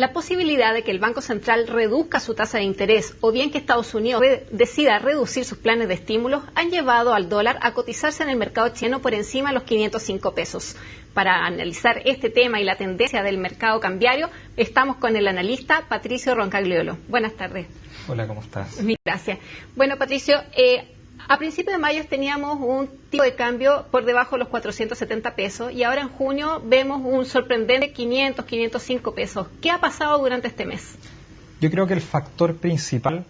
La posibilidad de que el Banco Central reduzca su tasa de interés o bien que Estados Unidos decida reducir sus planes de estímulos han llevado al dólar a cotizarse en el mercado chileno por encima de los 505 pesos. Para analizar este tema y la tendencia del mercado cambiario, estamos con el analista Patricio Roncagliolo. Buenas tardes. Hola, ¿cómo estás? Gracias. Bueno, Patricio, a principios de mayo teníamos un tipo de cambio por debajo de los 470 pesos y ahora en junio vemos un sorprendente 505 pesos. ¿Qué ha pasado durante este mes? Yo creo que el factor principal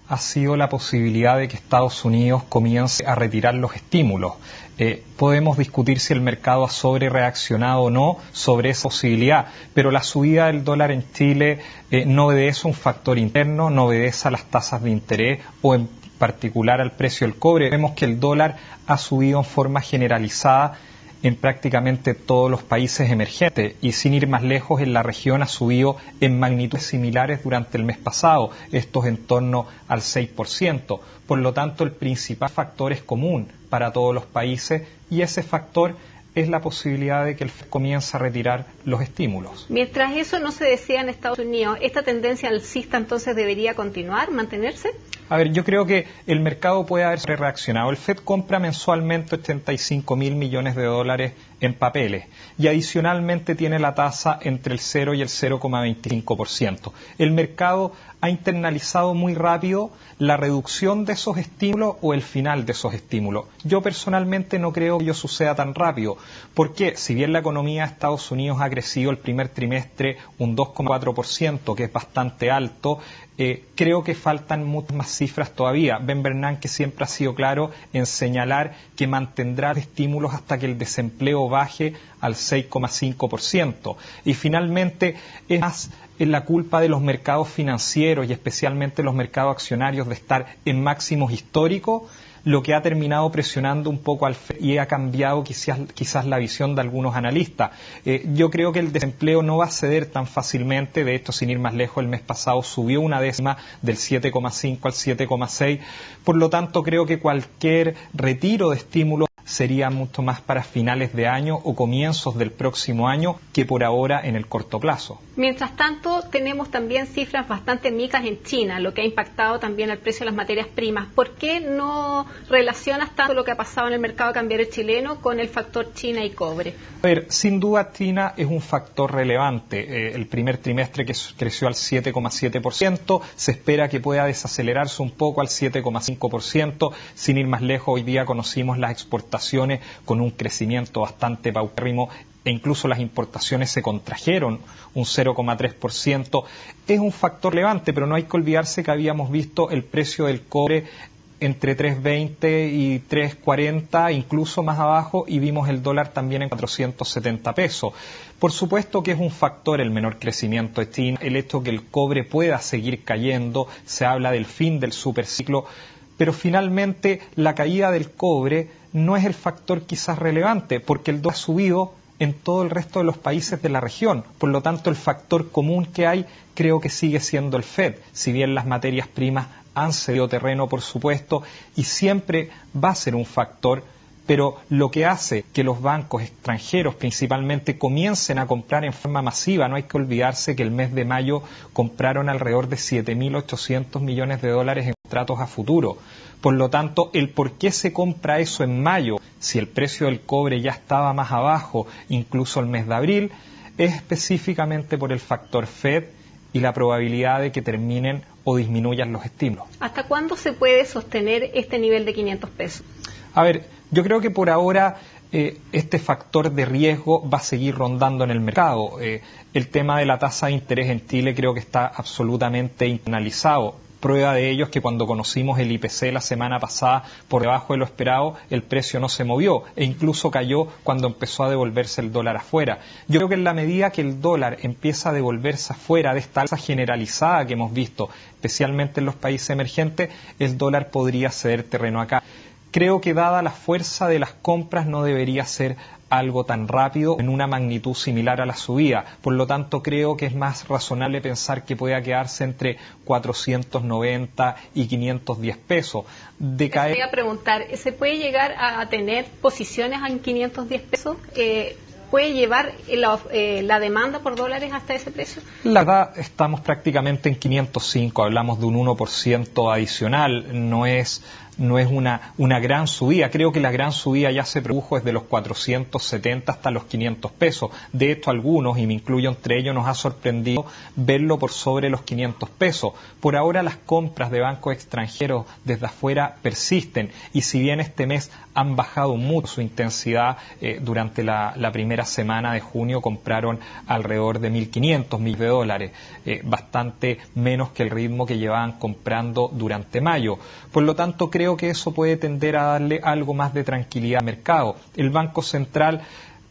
ha sido la posibilidad de que Estados Unidos comience a retirar los estímulos. Podemos discutir si el mercado ha sobrereaccionado o no sobre esa posibilidad, pero la subida del dólar en Chile no obedece a un factor interno, no obedece a las tasas de interés o en particular al precio del cobre. Vemos que el dólar ha subido en forma generalizada en prácticamente todos los países emergentes y sin ir más lejos en la región ha subido en magnitudes similares durante el mes pasado, estos en torno al 6%. Por lo tanto, el principal factor es común para todos los países y ese factor es la posibilidad de que el FED comience a retirar los estímulos. Mientras eso no se desea en Estados Unidos, ¿esta tendencia alcista entonces debería continuar, mantenerse? A ver, yo creo que el mercado puede haber reaccionado. El FED compra mensualmente 85.000 millones de dólares en papeles y adicionalmente tiene la tasa entre el 0 y el 0,25%. El mercado ha internalizado muy rápido la reducción de esos estímulos o el final de esos estímulos. Yo personalmente no creo que ello suceda tan rápido, porque si bien la economía de Estados Unidos ha crecido el primer trimestre un 2,4%, que es bastante alto, creo que faltan muchas más cifras todavía. Ben Bernanke siempre ha sido claro en señalar que mantendrá estímulos hasta que el desempleo baje al 6,5%. Y finalmente es más la culpa de los mercados financieros y especialmente los mercados accionarios de estar en máximos históricos, lo que ha terminado presionando un poco al FED y ha cambiado quizás la visión de algunos analistas. Yo creo que el desempleo no va a ceder tan fácilmente, de hecho, sin ir más lejos, el mes pasado subió una décima del 7,5 al 7,6, por lo tanto creo que cualquier retiro de estímulo sería mucho más para finales de año o comienzos del próximo año que por ahora en el corto plazo. Mientras tanto, tenemos también cifras bastante mixtas en China, lo que ha impactado también el precio de las materias primas. ¿Por qué no relacionas tanto lo que ha pasado en el mercado cambiario chileno con el factor China y cobre? A ver, sin duda China es un factor relevante. El primer trimestre que creció al 7,7%, se espera que pueda desacelerarse un poco al 7,5%. Sin ir más lejos, hoy día conocimos las exportaciones con un crecimiento bastante paupérrimo e incluso las importaciones se contrajeron un 0,3%. Es un factor relevante, pero no hay que olvidarse que habíamos visto el precio del cobre entre 3.20 y 3.40, incluso más abajo, y vimos el dólar también en 470 pesos. Por supuesto que es un factor el menor crecimiento de China, el hecho que el cobre pueda seguir cayendo, se habla del fin del superciclo, pero finalmente la caída del cobre no es el factor quizás relevante, porque el dólar ha subido en todo el resto de los países de la región. Por lo tanto, el factor común que hay creo que sigue siendo el FED, si bien las materias primas han cedido terreno, por supuesto, y siempre va a ser un factor, pero lo que hace que los bancos extranjeros principalmente comiencen a comprar en forma masiva, no hay que olvidarse que el mes de mayo compraron alrededor de 7.800 millones de dólares en contratos a futuro. Por lo tanto, el por qué se compra eso en mayo, si el precio del cobre ya estaba más abajo, incluso el mes de abril, es específicamente por el factor FED y la probabilidad de que terminen o disminuyan los estímulos. ¿Hasta cuándo se puede sostener este nivel de 500 pesos? A ver, yo creo que por ahora este factor de riesgo va a seguir rondando en el mercado. El tema de la tasa de interés en Chile creo que está absolutamente internalizado. Prueba de ello es que cuando conocimos el IPC la semana pasada por debajo de lo esperado, el precio no se movió e incluso cayó cuando empezó a devolverse el dólar afuera. Yo creo que en la medida que el dólar empieza a devolverse afuera de esta alza generalizada que hemos visto, especialmente en los países emergentes, el dólar podría ceder terreno acá. Creo que dada la fuerza de las compras no debería ser algo tan rápido en una magnitud similar a la subida. Por lo tanto, creo que es más razonable pensar que pueda quedarse entre 490 y 510 pesos. Voy a preguntar, ¿se puede llegar a tener posiciones en 510 pesos? puede llevar la demanda por dólares hasta ese precio? La verdad, estamos prácticamente en 505, hablamos de un 1% adicional, no es una gran subida. Creo que la gran subida ya se produjo desde los 470 hasta los 500 pesos. De hecho, algunos, y me incluyo entre ellos, nos ha sorprendido verlo por sobre los 500 pesos. Por ahora las compras de bancos extranjeros desde afuera persisten, y si bien este mes han bajado mucho su intensidad, durante la primera semana de junio compraron alrededor de 1.500 millones de dólares, bastante menos que el ritmo que llevaban comprando durante mayo. Por lo tanto, creo que eso puede tender a darle algo más de tranquilidad al mercado. El Banco Central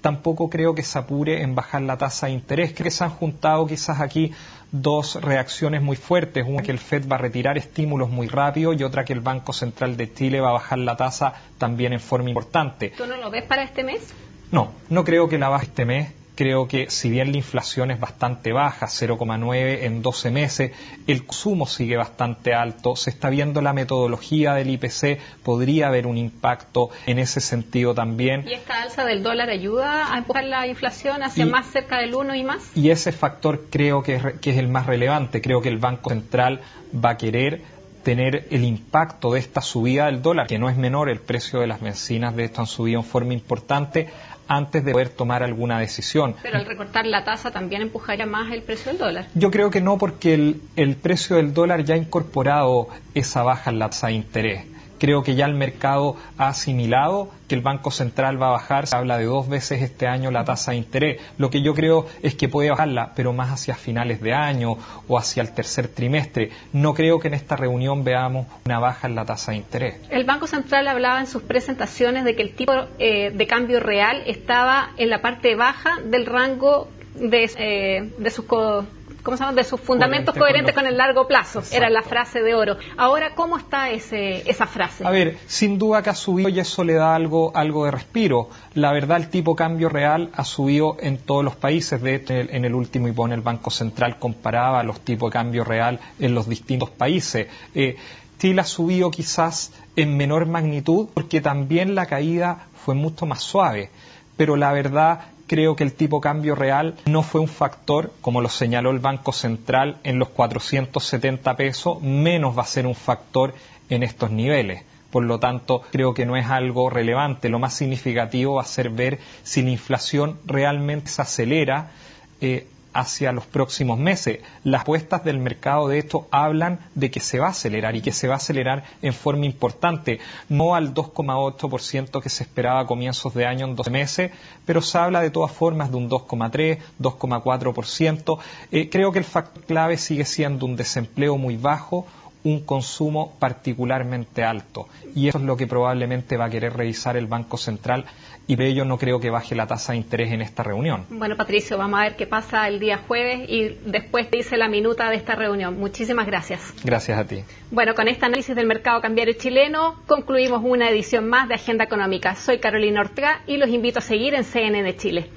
tampoco creo que se apure en bajar la tasa de interés. Creo que se han juntado quizás aquí dos reacciones muy fuertes, una que el FED va a retirar estímulos muy rápido y otra que el Banco Central de Chile va a bajar la tasa también en forma importante. ¿Tú no lo ves para este mes? No creo que la baje este mes. Creo que si bien la inflación es bastante baja, 0,9 en 12 meses, el consumo sigue bastante alto, se está viendo la metodología del IPC, podría haber un impacto en ese sentido también. ¿Y esta alza del dólar ayuda a empujar la inflación hacia más cerca del 1 y más? Y ese factor creo que es el más relevante. Creo que el Banco Central va a querer tener el impacto de esta subida del dólar, que no es menor. El precio de las bencinas de esto han subido en forma importante, antes de poder tomar alguna decisión. Pero al recortar la tasa también empujaría más el precio del dólar. Yo creo que no, porque el precio del dólar ya ha incorporado esa baja en la tasa de interés. Creo que ya el mercado ha asimilado que el Banco Central va a bajar. Se habla de 2 veces este año la tasa de interés. Lo que yo creo es que puede bajarla, pero más hacia finales de año o hacia el tercer trimestre. No creo que en esta reunión veamos una baja en la tasa de interés. El Banco Central hablaba en sus presentaciones de que el tipo de cambio real estaba en la parte baja del rango de sus de sus fundamentos coherentes con el largo plazo. Exacto. Era la frase de oro. Ahora, ¿cómo está esa frase? A ver, sin duda que ha subido y eso le da algo de respiro. La verdad, el tipo cambio real ha subido en todos los países. De hecho, en el último IPON el Banco Central comparaba los tipos de cambio real en los distintos países. Chile ha subido quizás en menor magnitud porque también la caída fue mucho más suave. Pero la verdad, creo que el tipo cambio real no fue un factor, como lo señaló el Banco Central, en los 470 pesos, menos va a ser un factor en estos niveles. Por lo tanto, creo que no es algo relevante. Lo más significativo va a ser ver si la inflación realmente se acelera hacia los próximos meses. Las apuestas del mercado, de hecho, hablan de que se va a acelerar y que se va a acelerar en forma importante, no al 2,8% que se esperaba a comienzos de año en 12 meses, pero se habla de todas formas de un 2,3, 2,4%. Creo que el factor clave sigue siendo un desempleo muy bajo, un consumo particularmente alto, y eso es lo que probablemente va a querer revisar el Banco Central, y de ello no creo que baje la tasa de interés en esta reunión. Bueno, Patricio, vamos a ver qué pasa el día jueves y después te dice la minuta de esta reunión. Muchísimas gracias. Gracias a ti. Bueno, con este análisis del mercado cambiario chileno concluimos una edición más de Agenda Económica. Soy Carolina Ortega y los invito a seguir en CNN Chile.